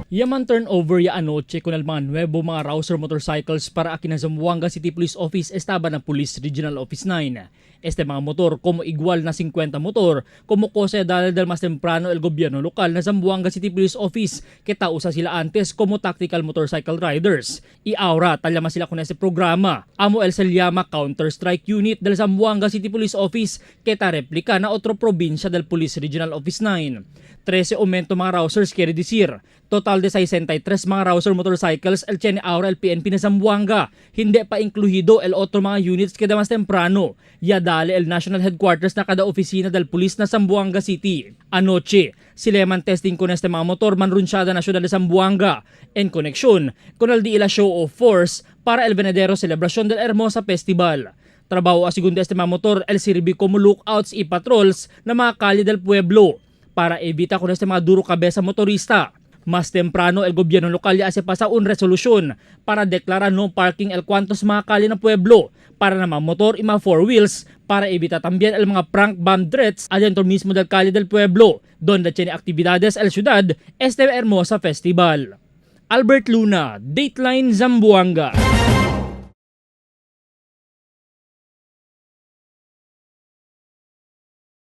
Yaman turnover ya anoche con el mga nuevo mga Rouser motorcycles para aquí na Zamboanga City Police Office estaba ng Police Regional Office 9. Este mga motor como igual na 50 motor como kose dahil mas temprano el gobyerno lokal na Zamboanga City Police Office kita usa sila antes como tactical motorcycle riders. Iaura talyama sila con ese programa. Amo el Selyama Counter Strike Unit del Zamboanga City Police Office kita replika na otro probinsya del Police Regional Office 9. 13 aumento mga Rousers quiere decir. Total de 63 mga Rouser motorcycles el tiene ahora el PNP na Zamboanga. Hindi pa incluido el otro mga units que mas temprano. Ya dale el National Headquarters na kada opisina del Police na Zamboanga City. Anoche, sileman testing con este mga motor manrunsyada nasyonal de Zamboanga en conexión con el Dila Show of Force para el venedero celebración del Hermosa Festival. Trabaho a segundo este mga motor el sirvi como lookouts y patrols na mga kalye del pueblo para evita con este mga duro cabeza motorista. Mas temprano el gobierno lokal ya hace pasa un resolusyon para deklara no parking el cuantos mga kalye ng pueblo para na mga motor y mga four wheels para evita también el mga prank bomb threats adentro mismo del kalye del pueblo donde tiene actividades el ciudad este Hermosa Festival. Albert Luna, Dateline Zamboanga.